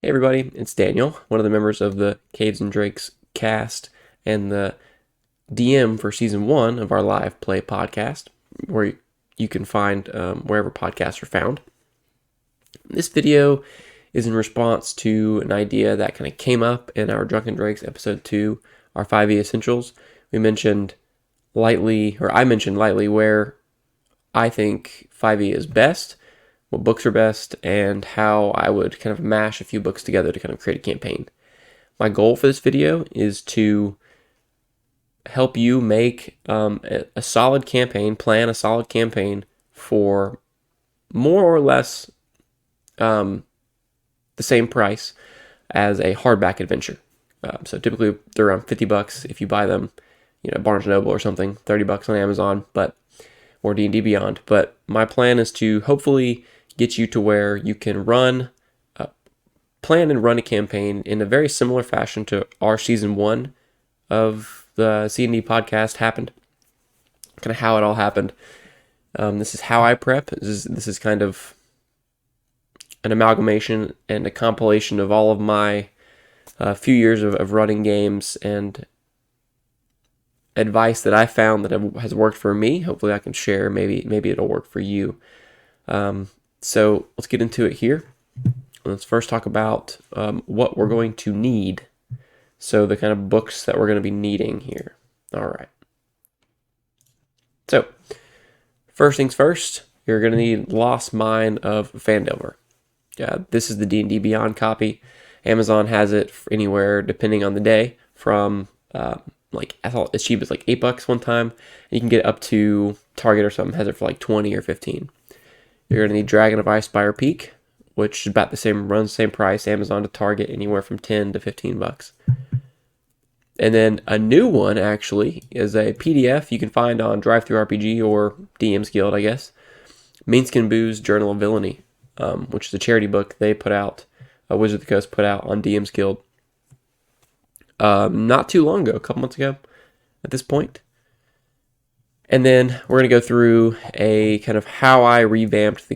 Hey everybody, it's Daniel, one of the members of the Caves and Drakes cast and the DM for season 1 of our live play podcast, where you can find wherever podcasts are found. This video is in response to an idea that kind of came up in our Drunken Drakes episode 2, our 5e essentials. I mentioned lightly where I think 5e is best, what books are best, and how I would kind of mash a few books together to kind of create a campaign. My goal for this video is to help you make a solid campaign, plan a solid campaign for more or less the same price as a hardback adventure. So typically they're around $50 if you buy them, Barnes & Noble or something, $30 on Amazon, or D&D Beyond. But my plan is to hopefully get you to where you can plan and run a campaign in a very similar fashion to our season 1 of the C&D podcast happened. Kind of how it all happened. This is how I prep. This is kind of an amalgamation and a compilation of all of my few years of running games and advice that I found that has worked for me. Hopefully I can share. Maybe it'll work for you. So let's get into it here. Let's first talk about what we're going to need. So the kind of books that we're going to be needing here. All right. So first things first, you're going to need Lost Mine of Fandelver. This is the D&D Beyond copy. Amazon has it anywhere, depending on the day, from I thought as cheap as like $8 one time. You can get it up to Target or something has it for like 20 or 15. You're going to need Dragon of Icespire Peak, which is about the same, runs the same price. Amazon to Target anywhere from 10 to 15 bucks. And then a new one actually is a PDF you can find on DriveThruRPG or DM's Guild, I guess. Minskin and Boo's Journal of Villainy, which is a charity book they put out, Wizard of the Coast put out on DM's Guild not too long ago, a couple months ago at this point. And then we're going to go through a kind of how I revamped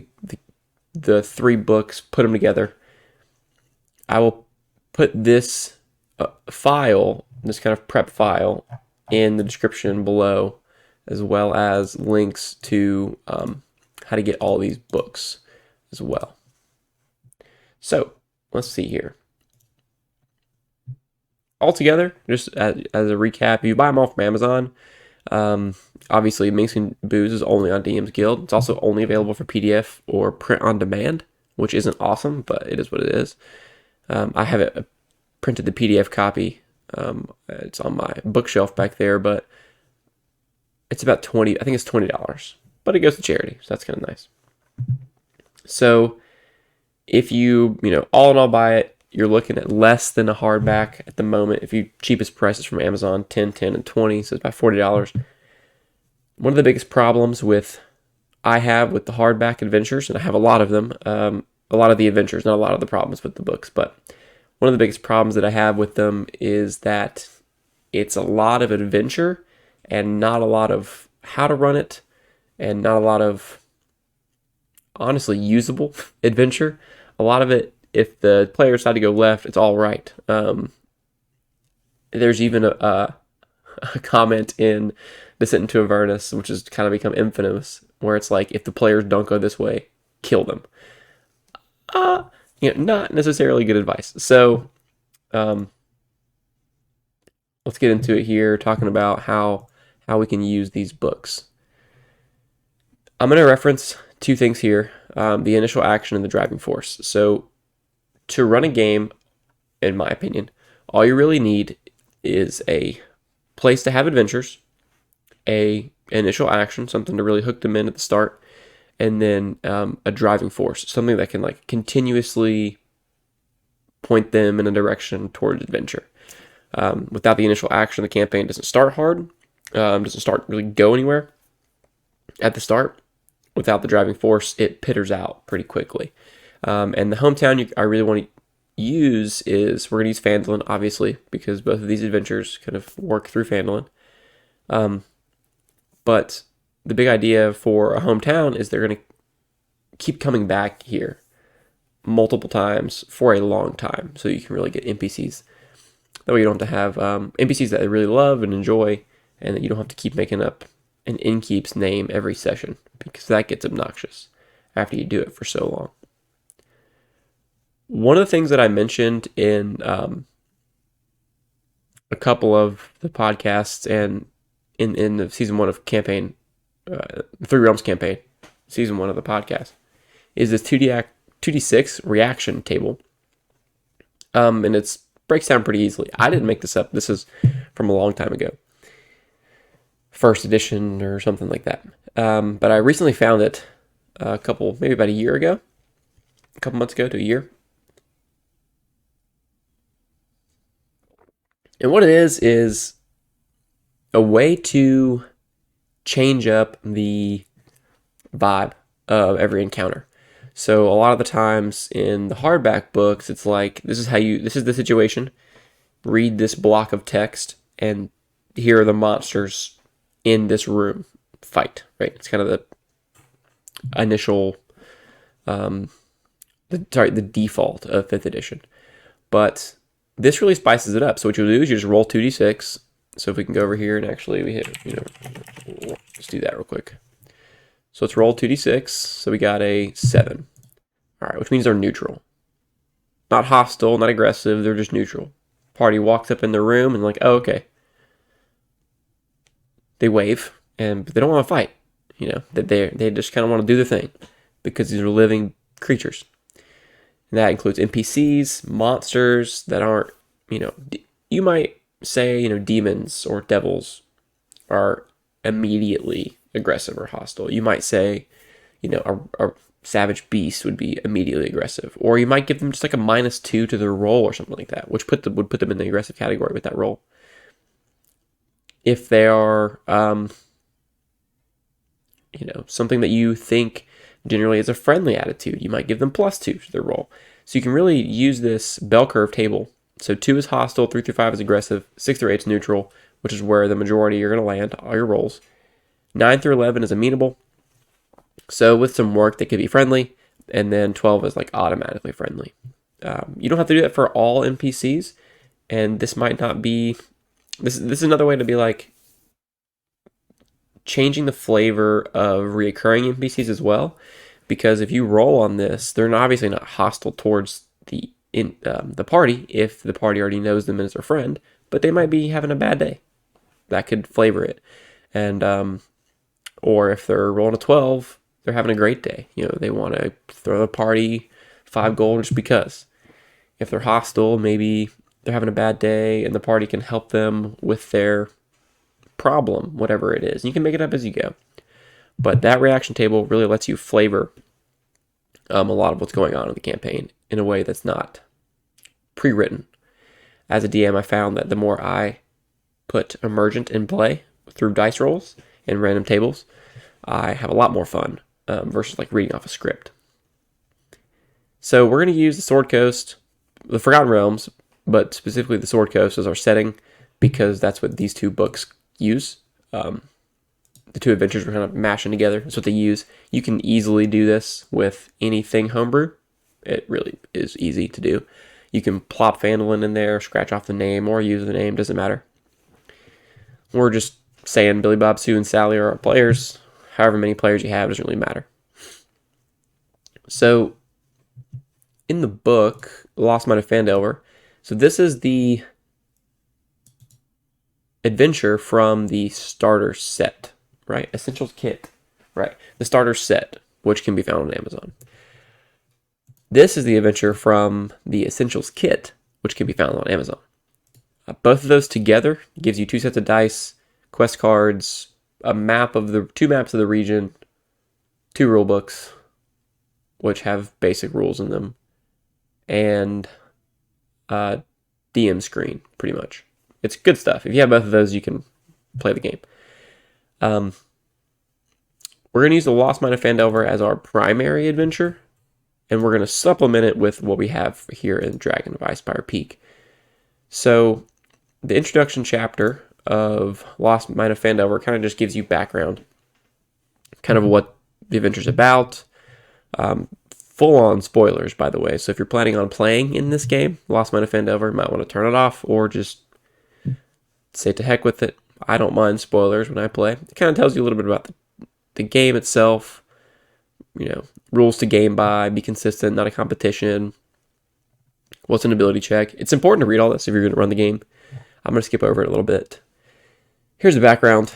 the 3 books, put them together. I will put this file, this kind of prep file, in the description below, as well as links to how to get all these books as well. So let's see here. Altogether, just as a recap, you buy them all from Amazon. Obviously, Minskin Booze is only on DM's Guild. It's also only available for PDF or print on demand, which isn't awesome, but it is what it is. I have it printed the PDF copy. It's on my bookshelf back there, but it's about $20. I think it's $20, but it goes to charity, so that's kind of nice. So if you all in all buy it, you're looking at less than a hardback at the moment. If you cheapest prices from Amazon, 10, 10, and 20, so it's about $40. One of the biggest problems I have with the hardback adventures, and I have a lot of them, a lot of the adventures, not a lot of the problems with the books, but one of the biggest problems that I have with them is that it's a lot of adventure and not a lot of how to run it, and not a lot of honestly usable adventure. A lot of it, if the players decide to go left, it's all right. There's even a comment in Descent into Avernus, which has kind of become infamous, where it's like, if the players don't go this way, kill them. Not necessarily good advice. So let's get into it here, talking about how we can use these books. I'm going to reference 2 things here, the initial action and the driving force. So to run a game, in my opinion, all you really need is a place to have adventures, a initial action, something to really hook them in at the start, and then a driving force, something that can continuously point them in a direction towards adventure. Without the initial action, the campaign doesn't start hard, doesn't start really go anywhere at the start. Without the driving force, it pitters out pretty quickly. And the hometown I really want to use is, we're going to use Phandalin, obviously, because both of these adventures kind of work through Phandalin. But the big idea for a hometown is they're going to keep coming back here. multiple times for a long time, so you can really get NPCs. That way you don't have to have NPCs that they really love and enjoy, and that you don't have to keep making up an innkeep's name every session, because that gets obnoxious after you do it for so long. One of the things that I mentioned in a couple of the podcasts and in the season 1 of campaign, Three Realms campaign, season 1 of the podcast, is this 2d6 reaction table. And it breaks down pretty easily. I didn't make this up. This is from a long time ago. First edition or something like that. But I recently found it maybe about a year ago. A couple months ago to a year. And what it is a way to change up the vibe of every encounter. So a lot of the times in the hardback books, it's like, this is the situation. Read this block of text, and here are the monsters in this room. Fight, right? It's kind of the initial, the default of 5th edition. But this really spices it up. So what you'll do is you just roll 2d6. So if we can go over here and actually we hit, let's do that real quick. So let's roll 2d6. So we got a 7. All right, which means they're neutral. Not hostile, not aggressive, they're just neutral. Party walks up in the room and like, oh, okay. They wave, but they don't want to fight. They just kind of want to do their thing, because these are living creatures. And that includes NPCs, monsters that aren't, you might say, demons or devils are immediately aggressive or hostile. You might say, a savage beast would be immediately aggressive. Or you might give them just like a -2 to their roll or something like that, which would put them in the aggressive category with that roll. If they are, something that you think generally is a friendly attitude, you might give them +2 to their roll. So you can really use this bell curve table. So 2 is hostile, 3 through 5 is aggressive, 6 through 8 is neutral, which is where the majority are going to land, all your rolls. 9 through 11 is amenable. So with some work, they could be friendly, and then 12 is like automatically friendly. You don't have to do that for all NPCs, and this might not be. This is another way to be like changing the flavor of reoccurring NPCs as well, because if you roll on this, they're obviously not hostile towards the party if the party already knows them as their friend, but they might be having a bad day. That could flavor it, and or if they're rolling a 12, they're having a great day. They want to throw the party 5 gold just because. If they're hostile, maybe they're having a bad day and the party can help them with their problem, whatever it is. You can make it up as you go. But that reaction table really lets you flavor a lot of what's going on in the campaign in a way that's not pre-written. As a DM, I found that the more I put emergent in play through dice rolls and random tables, I have a lot more fun versus like reading off a script. So we're going to use the Sword Coast, the Forgotten Realms, but specifically the Sword Coast as our setting, because that's what these 2 books use. The 2 adventures we're kind of mashing together. That's what they use. You can easily do this with anything homebrew. It really is easy to do. You can plop Phandalin in there, scratch off the name, or use the name, doesn't matter. We're just saying Billy, Bob, Sue, and Sally are our players. However many players you have doesn't really matter. So, in the book, Lost Man of Fandom, so this is the adventure from the starter set, right? Essentials kit, right? The starter set, which can be found on Amazon. This is the adventure from the Essentials kit, which can be found on Amazon. Both of those together gives you 2 sets of dice, quest cards, a map of the 2 maps of the region, 2 rule books, which have basic rules in them, and DM screen, pretty much. It's good stuff. If you have both of those, you can play the game. We're going to use the Lost Man of Fandom as our primary adventure, and we're going to supplement it with what we have here in Dragon of Icespire Peak. So the introduction chapter of Lost Man of Fandom kind of just gives you background, kind of what the adventure's about, full-on spoilers, by the way. So if you're planning on playing in this game, Lost Man of Fandom, you might want to turn it off or just say to heck with it. I don't mind spoilers when I play. It kind of tells you a little bit about the game itself, rules to game by, be consistent, not a competition, what's an ability check. It's important to read all this if you're going to run the game. I'm going to skip over it a little bit. Here's the background.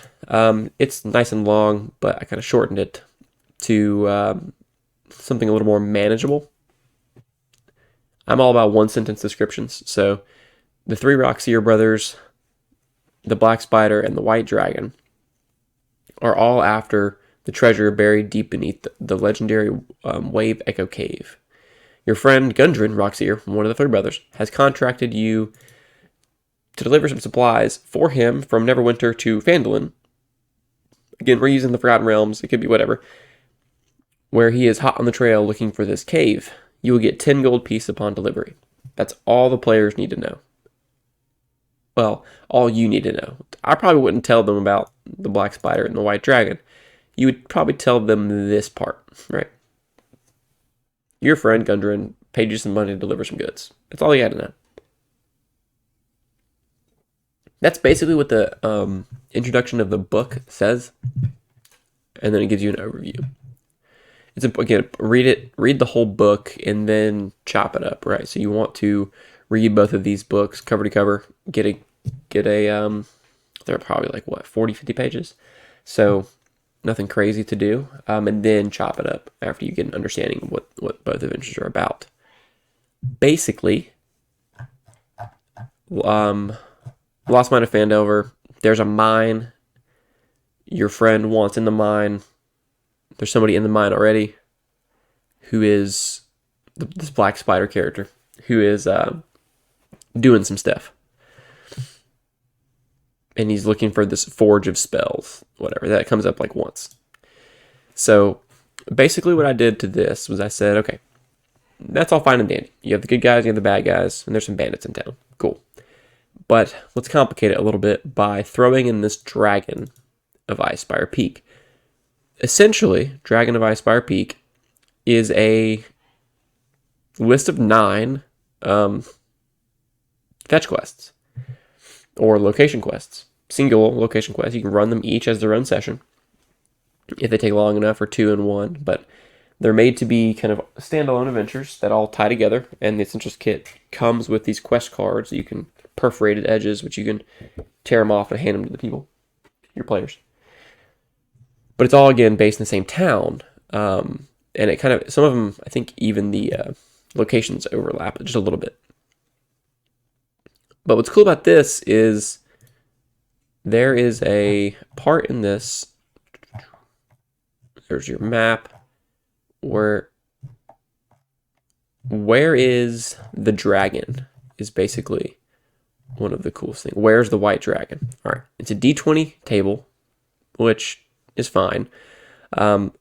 It's nice and long, but I kind of shortened it to something a little more manageable. I'm all about one-sentence descriptions. So the three Rockseer brothers, the Black Spider, and the White Dragon are all after the treasure buried deep beneath the legendary Wave Echo Cave. Your friend Gundren, Rockseer, one of the three brothers, has contracted you to deliver some supplies for him from Neverwinter to Phandalin. Again, we're using the Forgotten Realms. It could be whatever. Where he is hot on the trail looking for this cave. You will get 10 gold piece upon delivery. That's all the players need to know. Well, all you need to know. I probably wouldn't tell them about the Black Spider and the White Dragon. You would probably tell them this part, right? Your friend Gundren paid you some money to deliver some goods. That's all you had to know. That's basically what the introduction of the book says, and then it gives you an overview. It's again, read the whole book, and then chop it up, right? So you want to read both of these books cover to cover, get a they're probably like 40, 50 pages, so nothing crazy to do, and then chop it up after you get an understanding of what both adventures are about. Basically, Lost Man of Fandom, there's a mine your friend wants in the mine. There's somebody in the mine already who is this Black Spider character who is doing some stuff. And he's looking for this Forge of Spells, whatever. That comes up like once. So basically what I did to this was I said, okay, that's all fine and dandy. You have the good guys, you have the bad guys, and there's some bandits in town. Cool. But let's complicate it a little bit by throwing in this Dragon of Icespire Peak. Essentially, Dragon of Icespire Peak is a list of 9 fetch quests or location quests. Single location quests. You can run them each as their own session if they take long enough, or 2 in 1. But they're made to be kind of standalone adventures that all tie together. And the Essentials Kit comes with these quest cards that you can perforated edges, which you can tear them off and hand them to the people, your players. But it's all, again, based in the same town. And it kind of, some of them, I think even the locations overlap just a little bit. But what's cool about this is there is a part in this, there's your map, where is the dragon is basically one of the coolest things. Where's the White Dragon? All right, it's a D20 table, which is fine.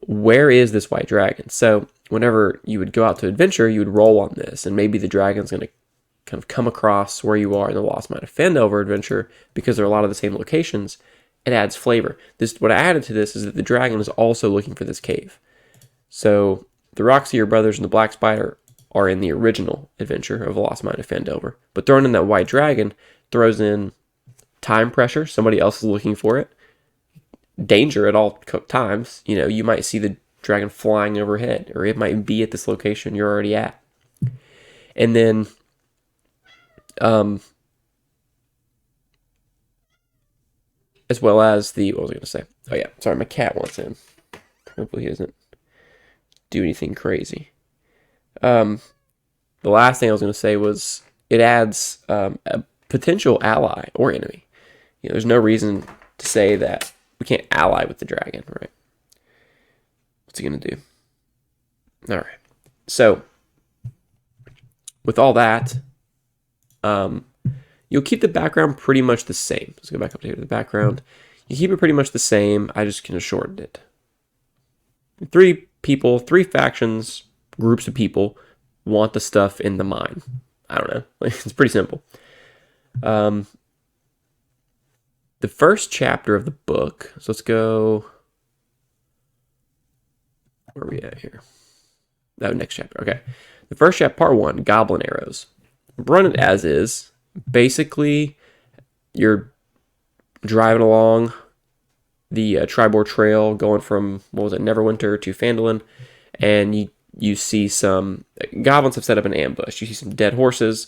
Where is this White Dragon? So whenever you would go out to adventure, you would roll on this, and maybe the dragon's going to kind of come across where you are in the Lost Man of Fandom adventure, because there are a lot of the same locations. It adds flavor. What I added to this is that the dragon is also looking for this cave. So the Rockseer brothers and the Black Spider are in the original adventure of Lost Man of Fandom, but throwing in that White Dragon throws in time pressure. Somebody else is looking for it. Danger at all times. You might see the dragon flying overhead, or it might be at this location you're already at. And then as well as what was I going to say? Oh yeah, sorry, my cat wants in. Hopefully he doesn't do anything crazy. The last thing I was going to say was it adds a potential ally or enemy. There's no reason to say that we can't ally with the dragon, right? What's he going to do? All right. So with all that, you'll keep the background pretty much the same. Let's go back up to here to the background. You keep it pretty much the same. I just kind of shortened it. 3 people, 3 factions, groups of people want the stuff in the mine. I don't know. It's pretty simple. The first chapter of the book. So let's go. Where are we at here? Oh, next chapter. Okay. The first chapter, part 1, Goblin Arrows. Run it as is. Basically, you're driving along the Tribor Trail, going from, Neverwinter to Phandalin, and you see some goblins have set up an ambush. You see some dead horses,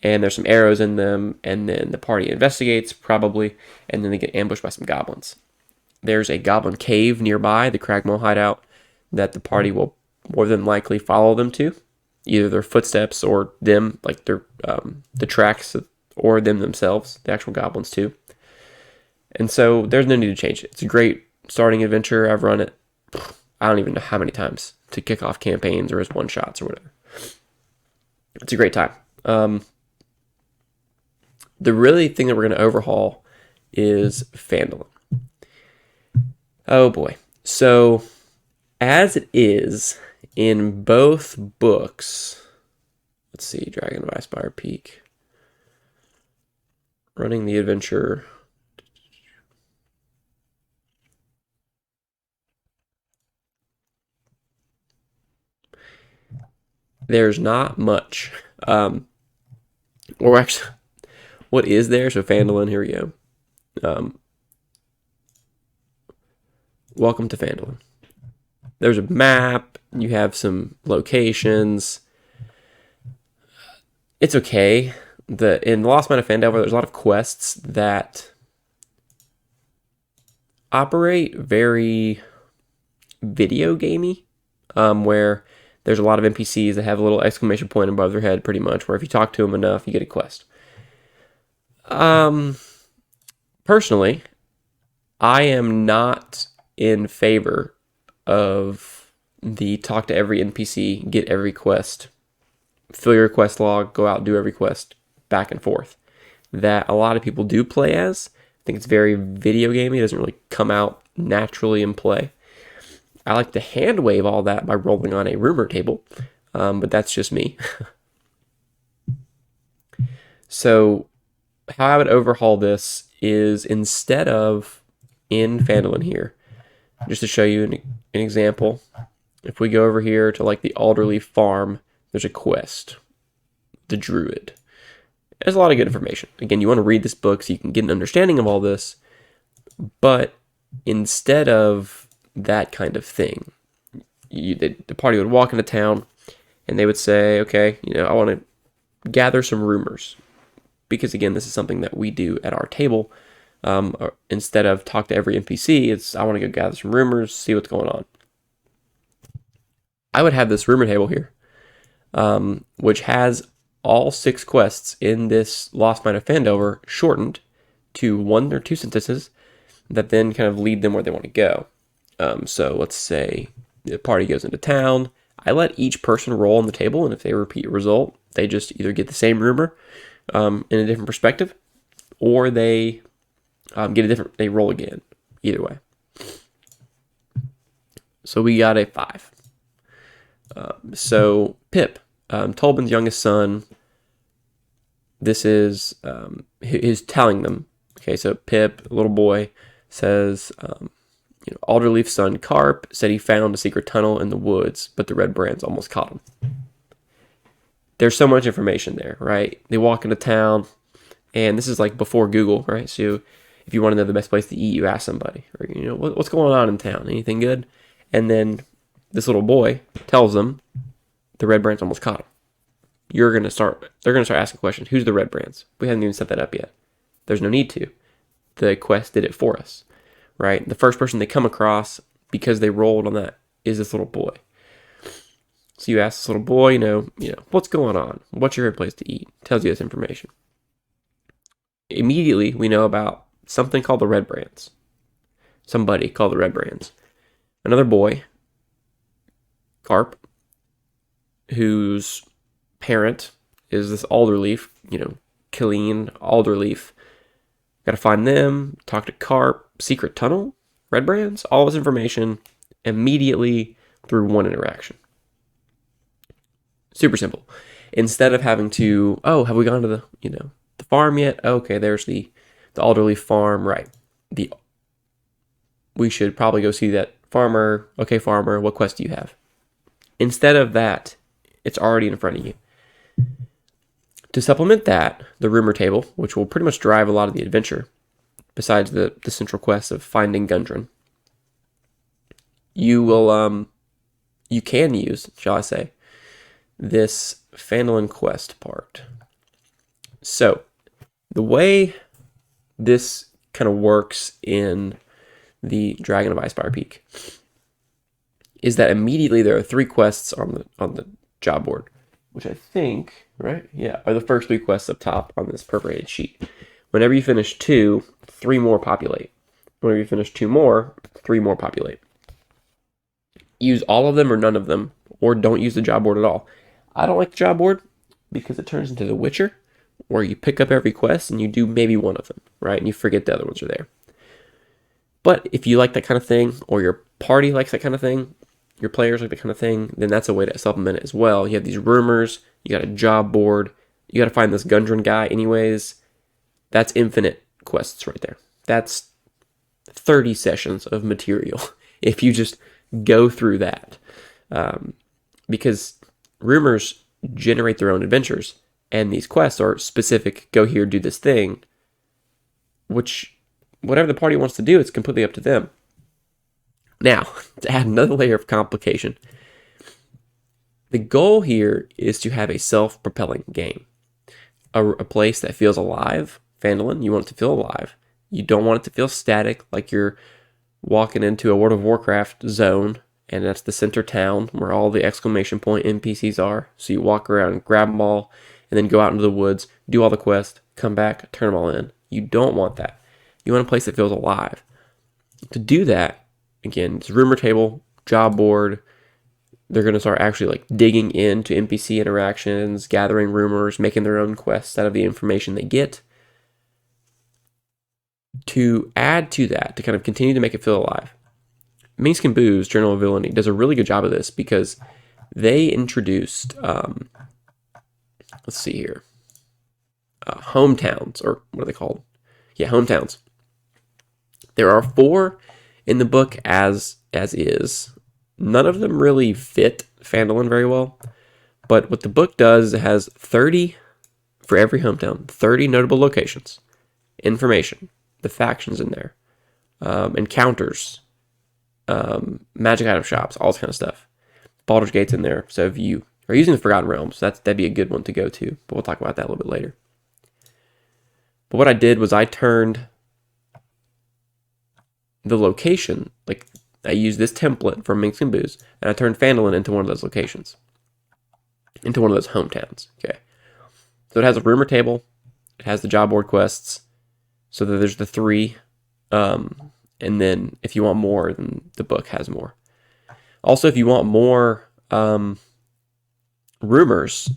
and there's some arrows in them, and then the party investigates, probably, and then they get ambushed by some goblins. There's a goblin cave nearby, the Cragmaw hideout, that the party will more than likely follow them to, either their footsteps or them, like their the tracks, or them themselves, the actual goblins too. And so there's no need to change it. It's a great starting adventure. I've run it, I don't even know how many times, to kick off campaigns or as one-shots or whatever. It's a great time. The really thing that we're going to overhaul is Phandalin. Oh boy. So, as it is in both books, let's see, Dragon of Icespire Peak, running the adventure. There's not much. Or actually, what is there? So Phandalin, here we go. Welcome to Phandalin. There's a map. You have some locations. It's okay. In the Lost Man of Fandom, there's a lot of quests that operate very video gamey, where there's a lot of NPCs that have a little exclamation point above their head, pretty much, where if you talk to them enough, you get a quest. Personally, I am not in favor of the talk to every NPC, get every quest, fill your quest log, go out, do every quest, back and forth, that a lot of people do play as. I think it's very video gamey. It doesn't really come out naturally in play. I like to hand wave all that by rolling on a rumor table, but that's just me. So how I would overhaul this is, instead of in Phandalin here, just to show you an example, if we go over here to like the Alderleaf Farm, there's a quest, the Druid. There's a lot of good information. Again, you want to read this book so you can get an understanding of all this, but instead of that kind of thing, the party would walk into town and they would say, okay, I want to gather some rumors, because again, this is something that we do at our table. Instead of talk to every NPC, it's I want to go gather some rumors, see what's going on. I would have this rumor table here, which has all 6 quests in this Lost Mine of Phandover shortened to 1 or 2 sentences that then kind of lead them where they want to go. So let's say the party goes into town. I let each person roll on the table, and if they repeat a result, they just either get the same rumor in a different perspective, or they they roll again. Either way. So we got a 5. So Pip, Tolban's youngest son. This is he's telling them. Okay, so Pip, little boy, says, Alderleaf's son Carp said he found a secret tunnel in the woods, but the Red Brands almost caught him. There's so much information there, right? They walk into town, and this is like before Google, right? So if you want to know the best place to eat, you ask somebody, or what's going on in town, anything good? And then this little boy tells them the Red Brands almost caught him. They're gonna start asking questions. Who's the Red Brands? We haven't even set that up yet. There's no need to. The quest did it for us, right? The first person they come across, because they rolled on that, is this little boy. So you ask this little boy, what's going on? What's your favorite place to eat? Tells you this information. Immediately, we know about something called the Red Brands. Somebody called the Red Brands. Another boy, Carp, whose parent is this Alderleaf, Killeen, Alderleaf. Got to find them, talk to Carp, secret tunnel, Red Brands, all this information immediately through one interaction. Super simple. Instead of having to, have we gone to the farm yet? Okay, there's the Alderleaf farm, right? We should probably go see that farmer. Okay, farmer, what quest do you have? Instead of that, it's already in front of you. To supplement that, the rumor table, which will pretty much drive a lot of the adventure, besides the central quest of finding Gundren, you can use, shall I say, this Phandalin quest part. So, the way this kind of works in the Dragon of Icespire Peak is that immediately there are 3 quests on the job board, which I think, right? Yeah, are the first 3 quests up top on this perforated sheet. Whenever you finish 2, 3 more populate. Whenever you finish 2 more, 3 more populate. Use all of them or none of them, or don't use the job board at all. I don't like the job board because it turns into The Witcher, where you pick up every quest and you do maybe one of them, right? And you forget the other ones are there. But if you like that kind of thing, or your party likes that kind of thing, your players like that kind of thing, then that's a way to supplement it as well. You have these rumors, you got a job board, you got to find this Gundren guy anyways. That's infinite quests right there. That's 30 sessions of material if you just go through that. Because rumors generate their own adventures, and these quests are specific, go here, do this thing, which whatever the party wants to do, it's completely up to them. Now, to add another layer of complication, the goal here is to have a self-propelling game. A place that feels alive. Phandalin, you want it to feel alive. You don't want it to feel static, like you're walking into a World of Warcraft zone, and that's the center town where all the exclamation point NPCs are. So you walk around, grab them all, and then go out into the woods, do all the quests, come back, turn them all in. You don't want that. You want a place that feels alive. To do that, again, it's rumor table, job board. They're going to start actually like digging into NPC interactions, gathering rumors, making their own quests out of the information they get. To add to that, to kind of continue to make it feel alive, Minsk and Boo's Journal of Villainy does a really good job of this because they introduced, let's see here, hometowns, or what are they called? Yeah, hometowns. There are 4 in the book as is. None of them really fit Phandalin very well, but what the book does, it has 30 for every hometown, 30 notable locations, information, the factions in there, encounters, magic item shops, all this kind of stuff. Baldur's Gate's in there, so if you are using the Forgotten Realms, that'd be a good one to go to, but we'll talk about that a little bit later. But what I did was I turned the location, like I used this template from Minsk and Boo's, and I turned Phandalin into one of those locations, into one of those hometowns. Okay, so it has a rumor table, it has the job board quests, so that there's the 3, and then if you want more, then the book has more. Also, if you want more rumors,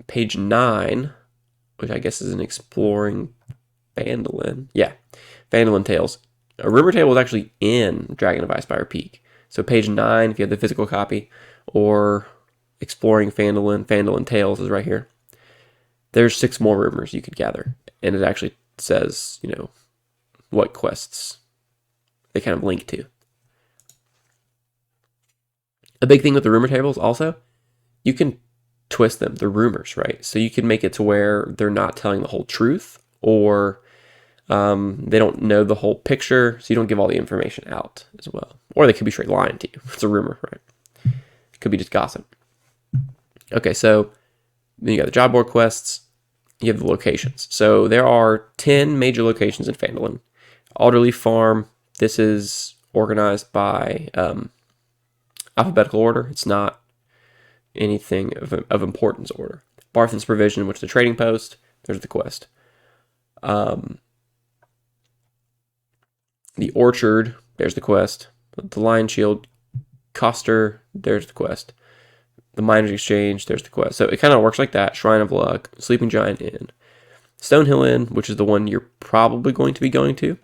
page 9, which I guess is an exploring Phandalin. Yeah, Phandalin Tales. A rumor table is actually in Dragon of Icespire Peak. So page 9, if you have the physical copy, or exploring Phandalin Tales is right here. There's 6 more rumors you could gather, and it actually says, what quests they kind of link to. A big thing with the rumor tables also, you can twist them. They're rumors, right? So you can make it to where they're not telling the whole truth, or they don't know the whole picture, so you don't give all the information out as well. Or they could be straight lying to you. It's a rumor, right? It could be just gossip. Okay, so then you got the job board quests. You have the locations. So there are 10 major locations in Phandalin. Alderleaf Farm. This is organized by alphabetical order. It's not anything of importance order. Barthen's Provision, which is the trading post. There's the quest. The Orchard, there's the quest. The Lion Shield, Coster, there's the quest. The Miners Exchange, there's the quest. So it kind of works like that. Shrine of Luck, Sleeping Giant Inn. Stonehill Inn, which is the one you're probably going to be going to.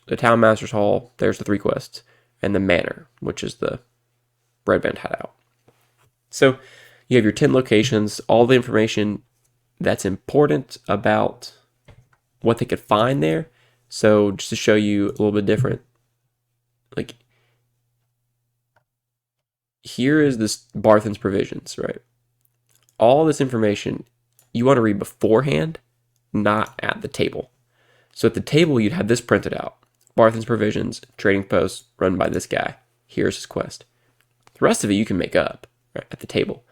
The Town Master's Hall, there's the 3 quests. And the Manor, which is the Red Band Hideout. So you have your 10 locations, all the information that's important about what they could find there. So just to show you a little bit different, like here is this Barthen's provisions, right? All this information you want to read beforehand, not at the table. So at the table, you'd have this printed out. Barthen's provisions, trading post, run by this guy. Here's his quest. The rest of it you can make up, right, at the table.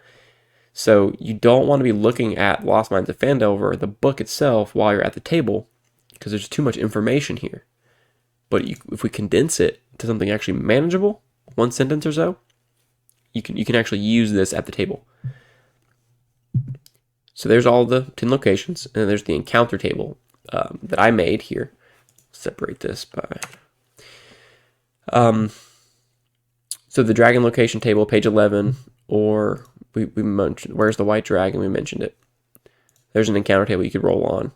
So you don't want to be looking at Lost Mines of Phandelver, the book itself, while you're at the table, because there's too much information here. But if we condense it to something actually manageable, one sentence or so, you can actually use this at the table. So there's all the 10 locations, and then there's the encounter table that I made here. Separate this by... So the dragon location table, page 11, or we mentioned, where's the white dragon? We mentioned it. There's an encounter table you could roll on.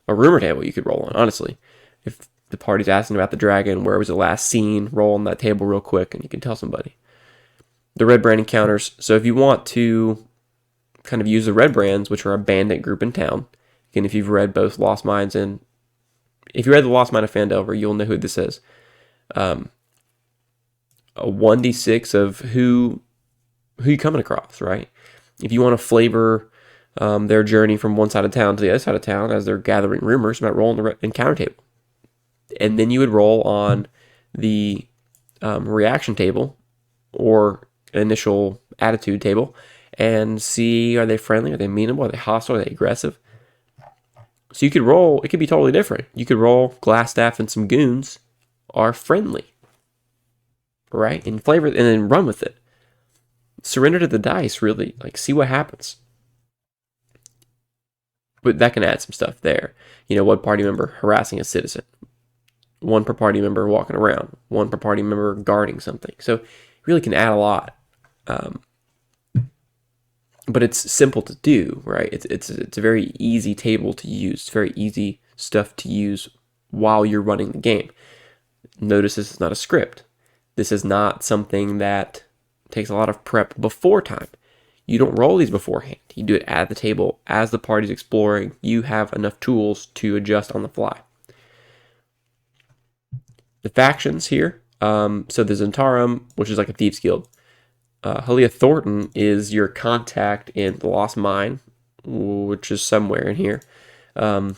A rumor table you could roll on, honestly. If the party's asking about the dragon, where was it last seen, roll on that table real quick, and you can tell somebody. The red brand encounters. So if you want to kind of use the red brands, which are a bandit group in town, again, if you've read both Lost Mines and... If you read the Lost Mine of Phandelver, you'll know who this is. A 1d6 of who you're coming across, right? If you want to flavor their journey from one side of town to the other side of town as they're gathering rumors, about rolling the encounter table. And then you would roll on the reaction table or initial attitude table and see, are they friendly, are they amenable, are they hostile, are they aggressive? So you could roll, it could be totally different. You could roll Glassstaff and some goons are friendly, right? And flavor, and then run with it. Surrender to the dice, really. Like, see what happens. But that can add some stuff there. You know, one party member harassing a citizen. One per party member walking around. One per party member guarding something. So it really can add a lot. But it's simple to do, right? It's a very easy table to use. It's very easy stuff to use while you're running the game. Notice this is not a script. This is not something that takes a lot of prep before time. You don't roll these beforehand. You do it at the table as the party's exploring. You have enough tools to adjust on the fly. The factions here. So the Zentarum, which is like a thieves guild. Halia Thornton is your contact in the Lost Mine, which is somewhere in here. And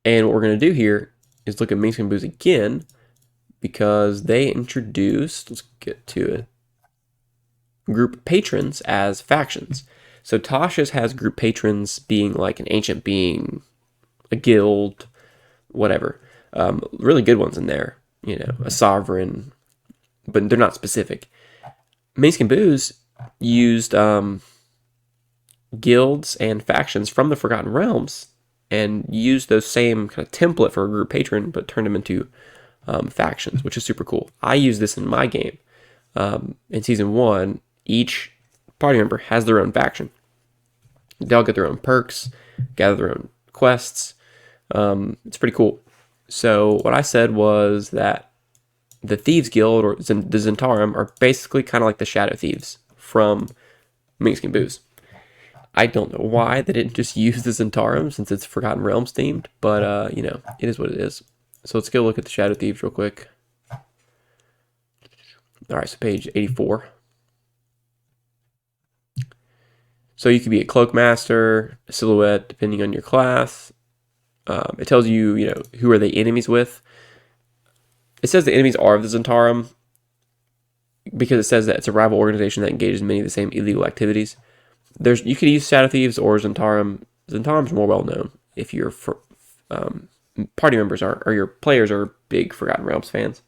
what we're going to do here is look at Minsk and Booze again, because they introduced, let's get to it, group patrons as factions. So Tasha's has group patrons being like an ancient being, a guild, whatever. Really good ones in there. You know, a sovereign, but they're not specific. Minsk and Booze used guilds and factions from the Forgotten Realms and used those same kind of template for a group patron, but turned them into factions, which is super cool. I use this in my game. In Season 1, each party member has their own faction. They all get their own perks, gather their own quests. It's pretty cool. So what I said was that the Thieves Guild, or the Zentarum, are basically kind of like the Shadow Thieves from Minsk and Booze. I don't know why they didn't just use the Zentarum since it's Forgotten Realms themed, but, you know, it is what it is. So let's go look at the Shadow Thieves real quick. All right, so page 84. So you could be a Cloak Master, a Silhouette, depending on your class. It tells you, you know, who are they enemies with. It says the enemies are of the Zentarum because it says that it's a rival organization that engages in many of the same illegal activities. You could use Shadow Thieves or Zentarum. Zentarum's more well known if your party members are, or your players are big Forgotten Realms fans.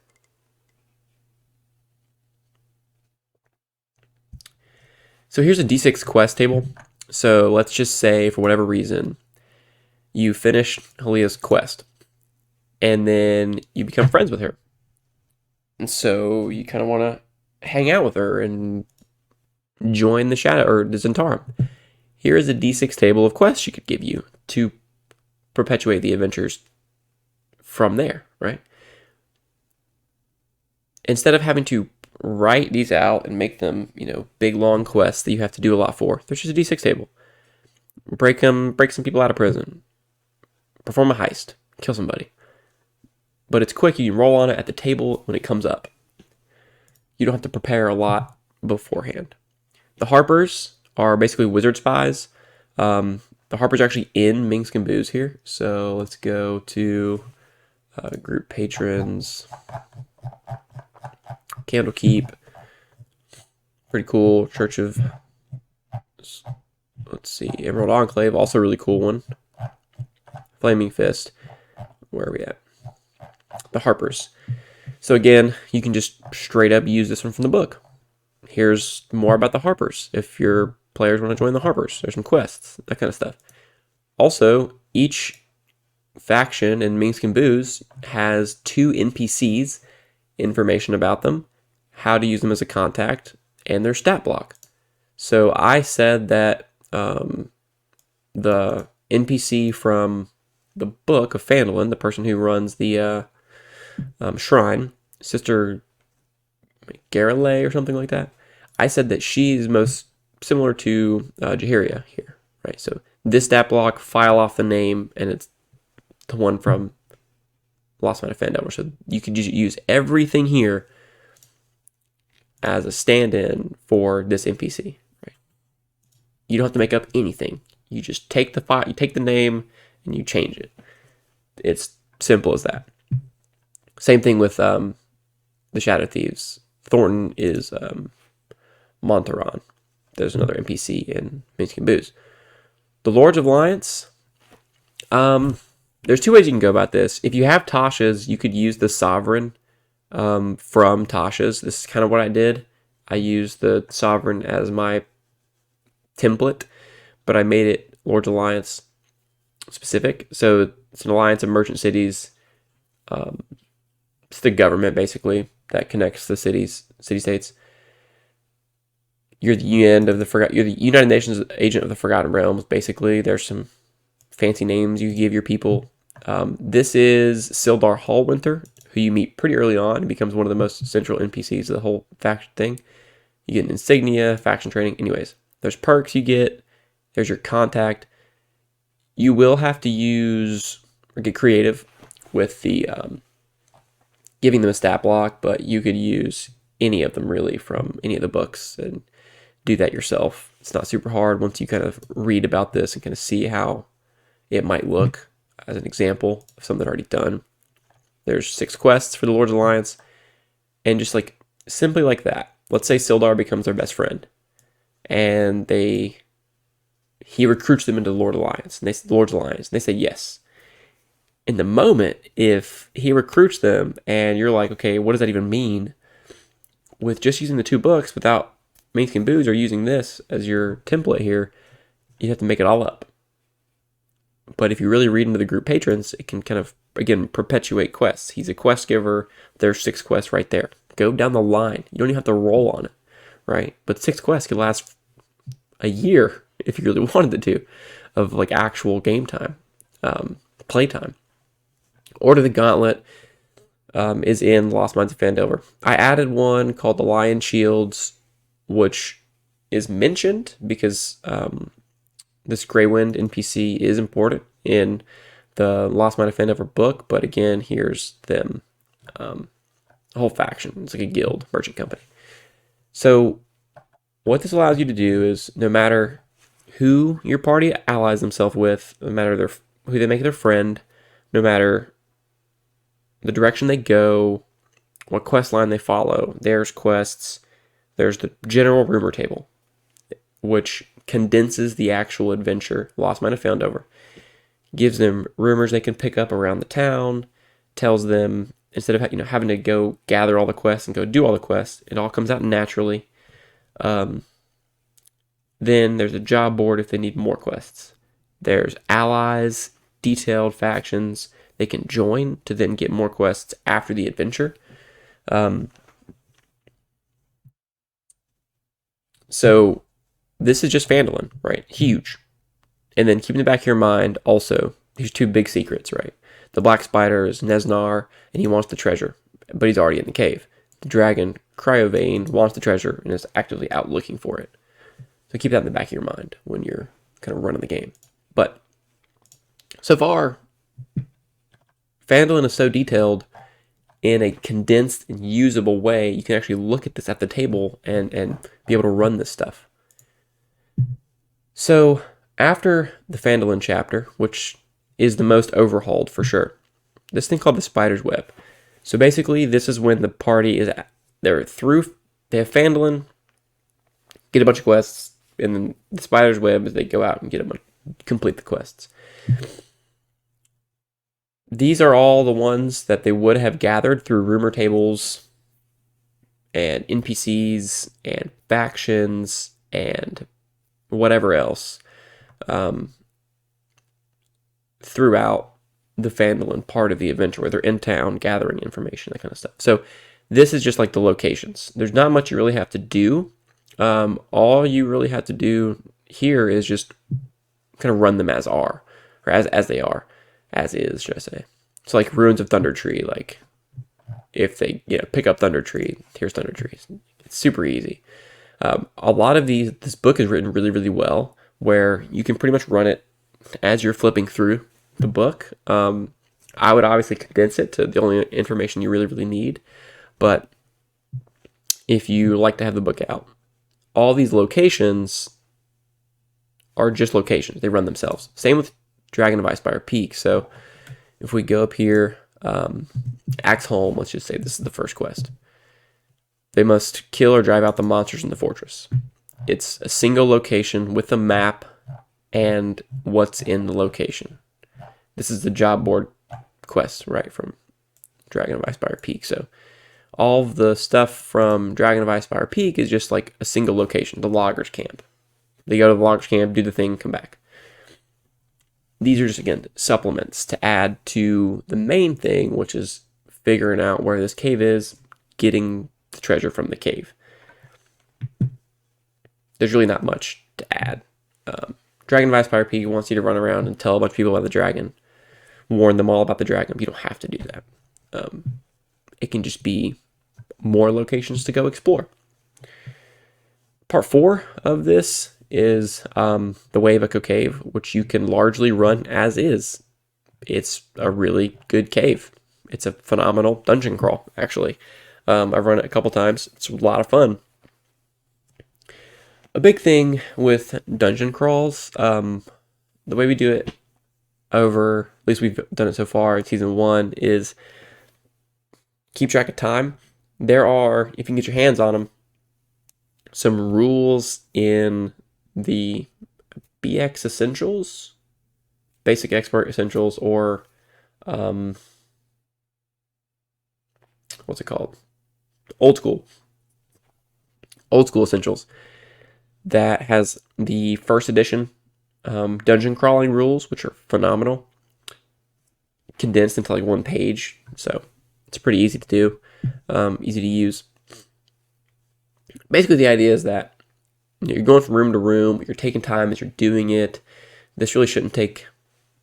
So here's a D6 quest table. So let's just say, for whatever reason, you finish Halia's quest, and then you become friends with her. And so you kind of want to hang out with her and join the Shadow, or the Zentarum. Here is a D6 table of quests she could give you to perpetuate the adventures from there, right? Instead of having to write these out and make them, you know, big long quests that you have to do a lot for, there's just a D6 table. Break some people out of prison. Perform a heist. Kill somebody. but it's quick. You can roll on it at the table when it comes up. You don't have to prepare a lot beforehand. The Harpers are basically wizard spies. The Harpers are actually in Minsk and Booze here. So let's go to group patrons. Candlekeep. Pretty cool. Church of... Let's see. Emerald Enclave. Also a really cool one. Flaming Fist. Where are we at? The Harpers. So again, you can just straight up use this one from the book. Here's more about the Harpers. If your players want to join the Harpers, there's some quests, that kind of stuff. Also, each faction in Minsk and Booze has 2 NPCs, information about them, how to use them as a contact, and their stat block. So I said that the NPC from the book of Phandalin, the person who runs the shrine, Sister Garale or something like that, I said that she's most similar to Jahiria here, right? So this stat block, file off the name, and it's the one from Lost Man of Fandom. So you could use everything here as a stand-in for this NPC, right? You don't have to make up anything. You just take the file, you take the name, and you change it. It's simple as that. Same thing with the Shadow Thieves. Thornton is Monteron. There's another NPC in Minsk and Booze. The Lords of Alliance. There's 2 ways you can go about this. If you have Tasha's, you could use the Sovereign from Tasha's. This is kind of what I did. I used the Sovereign as my template, but I made it Lords of Alliance specific. So it's an alliance of merchant cities. It's the government, basically, that connects the city-states. You're the You're the United Nations agent of the Forgotten Realms, basically. There's some fancy names you give your people. This is Sildar Hallwinter, who you meet pretty early on and becomes one of the most central NPCs of the whole faction thing. You get an insignia, faction training. Anyways, there's perks you get. There's your contact. You will have to use or get creative with the giving them a stat block, but you could use any of them really from any of the books and do that yourself. It's not super hard once you kind of read about this and kind of see how it might look as an example of something already done. There's 6 quests for the Lord's Alliance, and just like simply like that. Let's say Sildar becomes their best friend, and he recruits them into the Lord's Alliance, and they say yes. In the moment, if he recruits them and you're like, okay, what does that even mean? With just using the 2 books without Minsk and Booze or using this as your template here, you have to make it all up. But if you really read into the group patrons, it can kind of, again, perpetuate quests. He's a quest giver. There's 6 quests right there. Go down the line. You don't even have to roll on it, right? But 6 quests could last a year if you really wanted it to, of like actual game time, playtime. Order the Gauntlet is in Lost Mines of Phandelver. I added one called the Lion Shields, which is mentioned because this Greywind NPC is important in the Lost Mine of Phandelver book, but again, here's them. A whole faction. It's like a guild, merchant company. So what this allows you to do is no matter who your party allies themselves with, no matter who they make their friend, no matter the direction they go, what quest line they follow, there's quests. There's the general rumor table, which condenses the actual adventure, Lost Mine of Fandom, gives them rumors they can pick up around the town, tells them instead of having to go gather all the quests and go do all the quests, it all comes out naturally. Then there's a job board if they need more quests. There's allies, detailed factions they can join to then get more quests after the adventure. So this is just Phandalin, right? Huge. And then keep in the back of your mind also, these 2 big secrets, right? The Black Spider is Nesnar, and he wants the treasure, but he's already in the cave. The dragon, Cryovane, wants the treasure and is actively out looking for it. So keep that in the back of your mind when you're kind of running the game. But so far, Phandalin is so detailed, in a condensed and usable way, you can actually look at this at the table and be able to run this stuff. So after the Fandolin chapter, which is the most overhauled for sure, this thing called the Spider's Web. So basically, this is when the party is they're through. They have Fandolin, get a bunch of quests, and then the Spider's Web is they go out and complete the quests. These are all the ones that they would have gathered through rumor tables and NPCs and factions and whatever else throughout the Fandolin part of the adventure, where they're in town gathering information, that kind of stuff. So this is just like the locations. There's not much you really have to do. All you really have to do here is just kind of run them as are, or as they are, as is, should I say. So like Ruins of Thunder Tree, like if they pick up Thunder Tree, here's Thunder Tree. It's super easy. A lot of this book is written really, really well, where you can pretty much run it as you're flipping through the book. I would obviously condense it to the only information you really, really need. But if you like to have the book out, all these locations are just locations. They run themselves. Same with Dragon of Icespire Peak. So if we go up here, Axholm, let's just say this is the first quest. They must kill or drive out the monsters in the fortress. It's a single location with a map and what's in the location. This is the job board quest, right, from Dragon of Icespire Peak. So all of the stuff from Dragon of Icespire Peak is just like a single location, the loggers camp. They go to the loggers camp, do the thing, come back. These are just, again, supplements to add to the main thing, which is figuring out where this cave is, getting the treasure from the cave. There's really not much to add. Dragon of Icespire Peak wants you to run around and tell a bunch of people about the dragon, warn them all about the dragon. You don't have to do that. It can just be more locations to go explore. Part 4 of this is the Way of Echo Cave, which you can largely run as is. It's a really good cave. It's a phenomenal dungeon crawl, actually. I've run it a couple times. It's a lot of fun. A big thing with dungeon crawls, the way we do it over, at least we've done it so far in Season 1, is keep track of time. There are, if you can get your hands on them, some rules in the BX Essentials, Basic Expert Essentials, or what's it called? Old School Essentials, that has the first edition dungeon crawling rules, which are phenomenal, condensed into like one page. So it's pretty easy to do, easy to use. Basically, the idea is that you're going from room to room, you're taking time as you're doing it. This really shouldn't take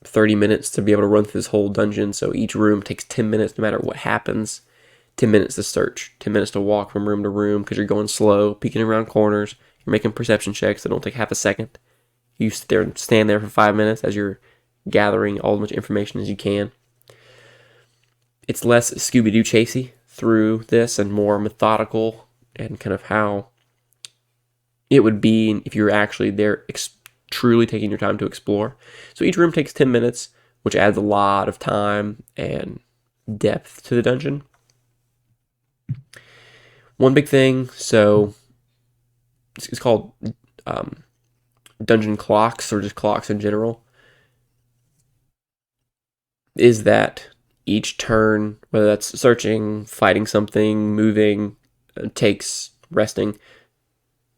30 minutes to be able to run through this whole dungeon, so each room takes 10 minutes no matter what happens. 10 minutes to search, 10 minutes to walk from room to room because you're going slow, peeking around corners, you're making perception checks that don't take half a second. You sit there and stand there for 5 minutes as you're gathering all as much information as you can. It's less Scooby-Doo chasey through this and more methodical, and kind of how it would be if you're actually there truly taking your time to explore. So each room takes 10 minutes, which adds a lot of time and depth to the dungeon. One big thing, so it's called dungeon clocks, or just clocks in general, is that each turn, whether that's searching, fighting something, moving, takes resting,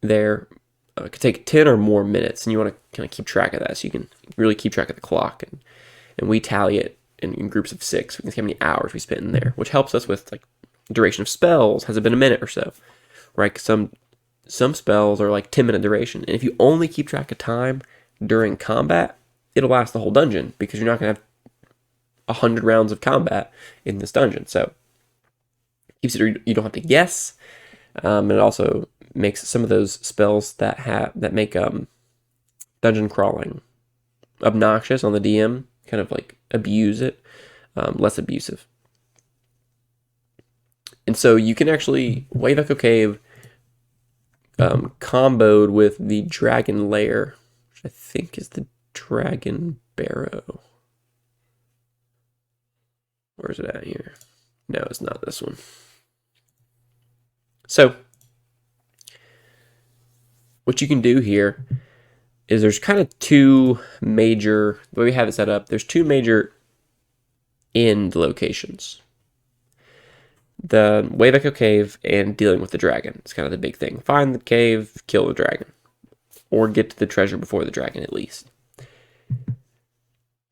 there could take 10 or more minutes, and you want to kind of keep track of that, so you can really keep track of the clock, and we tally it in groups of 6. We can see how many hours we spent in there, which helps us with like duration of spells. Has it been a minute or so, right? Some spells are like 10-minute duration, and if you only keep track of time during combat, it'll last the whole dungeon, because you're not going to have 100 rounds of combat in this dungeon. So keeps it, you don't have to guess. And it also makes some of those spells that make dungeon crawling obnoxious on the DM, kind of like abuse it, less abusive. And so you can actually Wave Echo Cave comboed with the Dragon Lair, which I think is the Dragon Barrow. Where's it at here? No, it's not this one. So what you can do here is there's kind of two major, the way we have it set up, there's two major end locations. The Wave Echo Cave and dealing with the dragon. It's kind of the big thing. Find the cave, kill the dragon. Or get to the treasure before the dragon at least.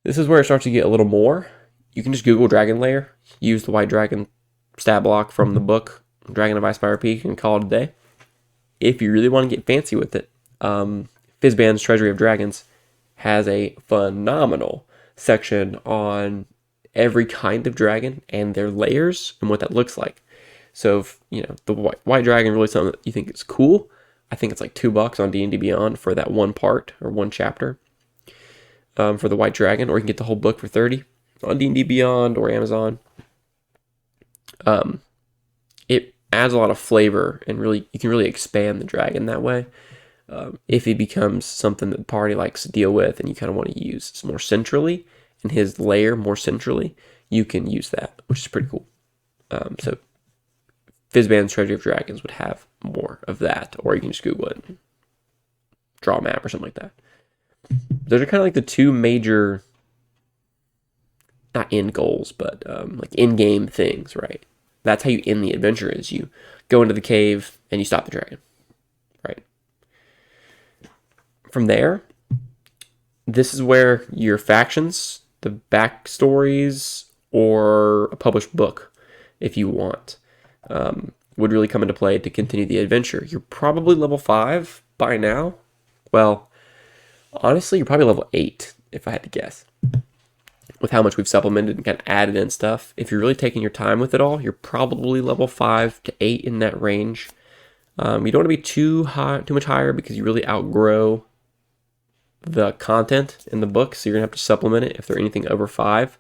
This is where it starts to get a little more. You can just Google Dragon Lair, use the white dragon stat block from the book, Dragon of Icefire Peak, and call it a day. If you really want to get fancy with it, Fizban's Treasury of Dragons has a phenomenal section on every kind of dragon and their layers and what that looks like. So if, the white dragon really something that you think is cool, I think it's like $2 on D&D Beyond for that one part or one chapter for the white dragon, or you can get the whole book for $30 on D&D Beyond or Amazon. It adds a lot of flavor and really you can really expand the dragon that way. If he becomes something that the party likes to deal with and you kind of want to use more centrally, and his layer more centrally, you can use that, which is pretty cool. So Fizban's Treasury of Dragons would have more of that, or you can just Google it and draw a map or something like that. Those are kind of like the two major, not end goals, but like in-game things, right? That's how you end the adventure, is you go into the cave and you stop the dragon, right? From there, this is where your factions, the backstories, or a published book, if you want, would really come into play to continue the adventure. You're probably level 5 by now. Well, honestly, you're probably level 8, if I had to guess. With how much we've supplemented and kind of added in stuff. If you're really taking your time with it all, you're probably level 5 to 8 in that range. You don't want to be too much higher, because you really outgrow the content in the book, so you're gonna have to supplement it if they're anything over 5.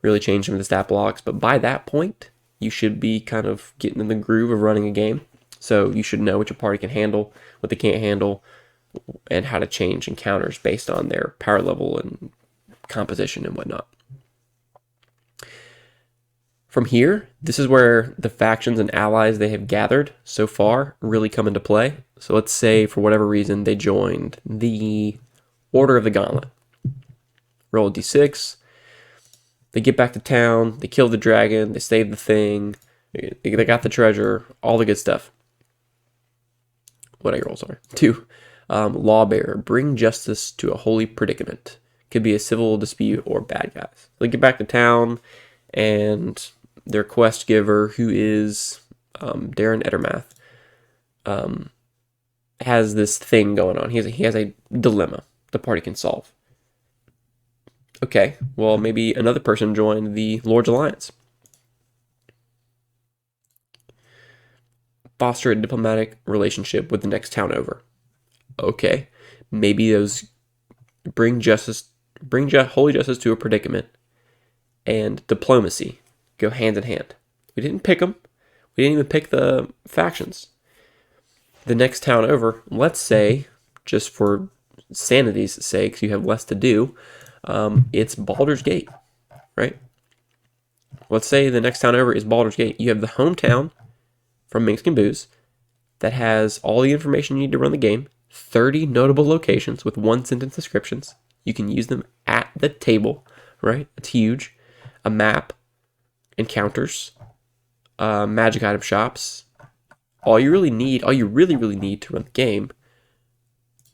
Really change some of the stat blocks, but by that point, you should be kind of getting in the groove of running a game. So you should know what your party can handle, what they can't handle, and how to change encounters based on their power level and composition and whatnot. From here, this is where the factions and allies they have gathered so far really come into play. So let's say for whatever reason they joined the Order of the Gauntlet. Roll a d6. They get back to town. They kill the dragon. They save the thing. They got the treasure. All the good stuff. What are your rolls are? 2. Lawbearer. Bring justice to a holy predicament. Could be a civil dispute or bad guys. They get back to town, and their quest giver, who is Darren Ettermath, has this thing going on. He has a dilemma the party can solve. Okay, well, maybe another person joined the Lord's Alliance. Foster a diplomatic relationship with the next town over. Okay, maybe those bring holy justice to a predicament and diplomacy go hand in hand. We didn't pick them. We didn't even pick the factions. The next town over, let's say, just for sanity's sake, so you have less to do, it's Baldur's Gate, right? Let's say the next town over is Baldur's Gate. You have the hometown from Minsk and Booze that has all the information you need to run the game, 30 notable locations with 1-sentence descriptions. You can use them at the table, right? It's huge. A map, encounters, magic item shops. All you really need to run the game,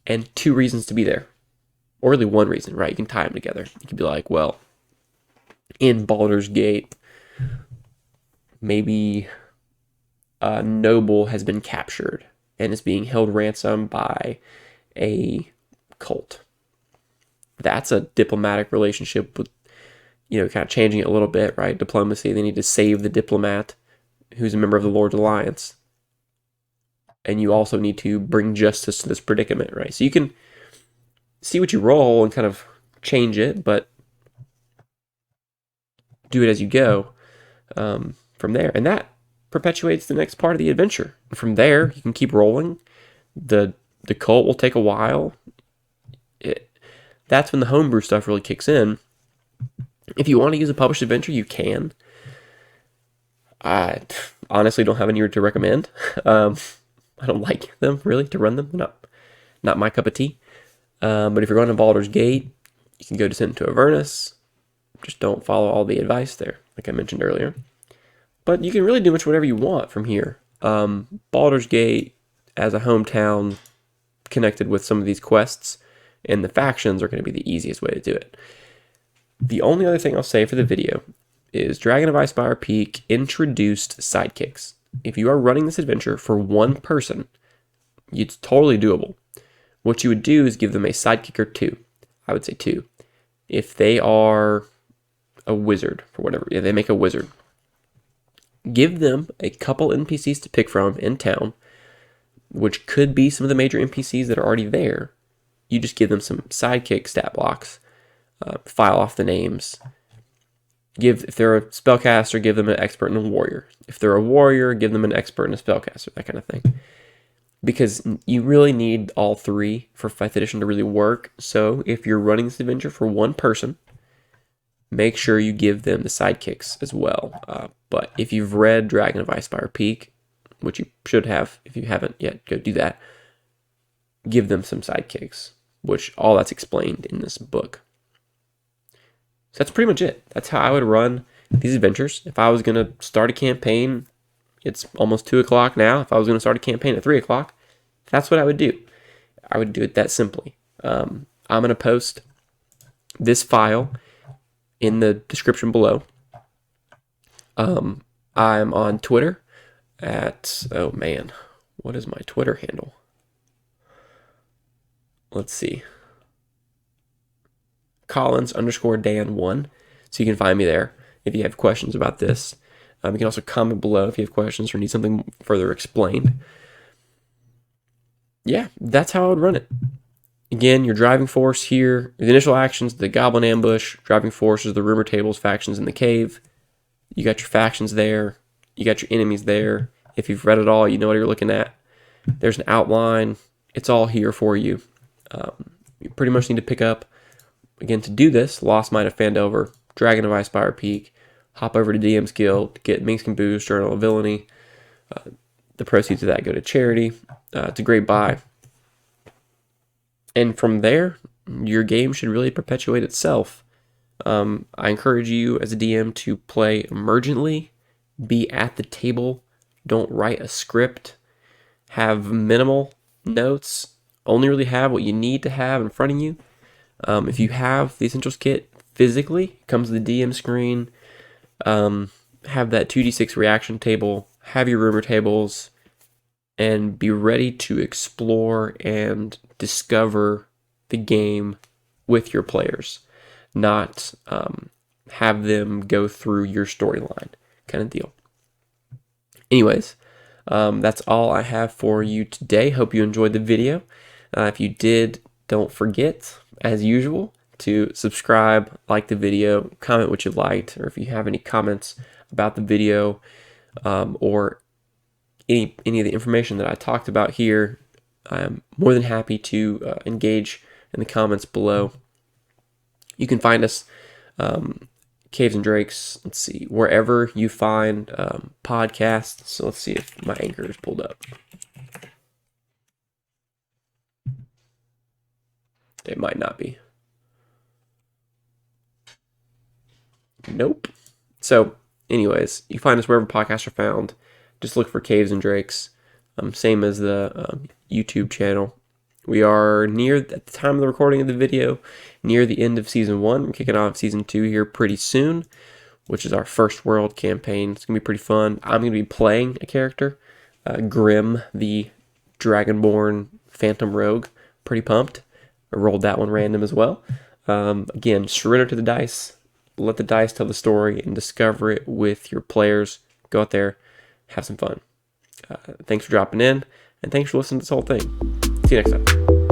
and 2 reasons to be there. Or really 1 reason, right? You can tie them together. You can be like, well, in Baldur's Gate, maybe a noble has been captured and is being held ransom by a cult. That's a diplomatic relationship with, kind of changing it a little bit, right? Diplomacy, they need to save the diplomat who's a member of the Lord's Alliance. And you also need to bring justice to this predicament, right? So you can see what you roll and kind of change it, but do it as you go from there. And that perpetuates the next part of the adventure. And from there, you can keep rolling. The cult will take a while. That's when the homebrew stuff really kicks in. If you want to use a published adventure, you can. I honestly don't have any to recommend. I don't like them, really, to run them. Not my cup of tea. But if you're going to Baldur's Gate, you can go descend into Avernus. Just don't follow all the advice there, like I mentioned earlier. But you can really do much whatever you want from here. Baldur's Gate, as a hometown, connected with some of these quests, and the factions are going to be the easiest way to do it. The only other thing I'll say for the video is Dragon of Icespire Peak introduced sidekicks. If you are running this adventure for one person, it's totally doable. What you would do is give them a sidekick or two. I would say two. If they are a wizard, for whatever, they make a wizard. Give them a couple NPCs to pick from in town, which could be some of the major NPCs that are already there. You just give them some sidekick stat blocks, file off the names. If they're a spellcaster, give them an expert and a warrior. If they're a warrior, give them an expert and a spellcaster, that kind of thing. Because you really need all three for 5th edition to really work. So if you're running this adventure for one person, make sure you give them the sidekicks as well. But if you've read Dragon of Icespire Peak, which you should have, if you haven't yet, go do that. Give them some sidekicks, which all that's explained in this book. So that's pretty much it. That's how I would run these adventures. If I was going to start a campaign, it's almost 2 o'clock now. If I was going to start a campaign at 3 o'clock, that's what I would do. I would do it that simply. I'm going to post this file in the description below. I'm on Twitter at, oh man, what is my Twitter handle? Let's see. Collins_Dan1. So you can find me there if you have questions about this. You can also comment below if you have questions or need something further explained. Yeah, that's how I would run it. Again, your driving force here, the initial actions, the goblin ambush, driving forces, the rumor tables, factions in the cave. You got your factions there. You got your enemies there. If you've read it all, you know what you're looking at. There's an outline. It's all here for you. You pretty much need to pick up, again, to do this, Lost Man of Fandom, Dragon of Icespire Peak, hop over to DM's Guild, get Minx and Boo's Journal of Villainy. The proceeds of that go to charity. It's a great buy. And from there, your game should really perpetuate itself. I encourage you as a DM to play emergently, be at the table, don't write a script, have minimal notes, only really have what you need to have in front of you. If you have the Essentials Kit physically, it comes with the DM screen, have that 2d6 reaction table, have your rumor tables, and be ready to explore and discover the game with your players, not have them go through your storyline kind of deal. Anyways, that's all I have for you today. Hope you enjoyed the video. If you did, don't forget, as usual, to subscribe, like the video, comment what you liked, or if you have any comments about the video or any of the information that I talked about here, I'm more than happy to engage in the comments below. You can find us, Caves and Drakes, let's see, wherever you find podcasts. So let's see if my anchor is pulled up. It might not be. Nope. So, anyways, you find us wherever podcasts are found. Just look for Caves and Drakes. Same as the YouTube channel. We are near, at the time of the recording of the video, near the end of Season 1. We're kicking off Season 2 here pretty soon, which is our first world campaign. It's going to be pretty fun. I'm going to be playing a character, Grim, the Dragonborn Phantom Rogue. Pretty pumped. I rolled that one random as well. Again, surrender to the dice. Let the dice tell the story and discover it with your players. Go out there, have some fun. Thanks for dropping in, and thanks for listening to this whole thing. See you next time.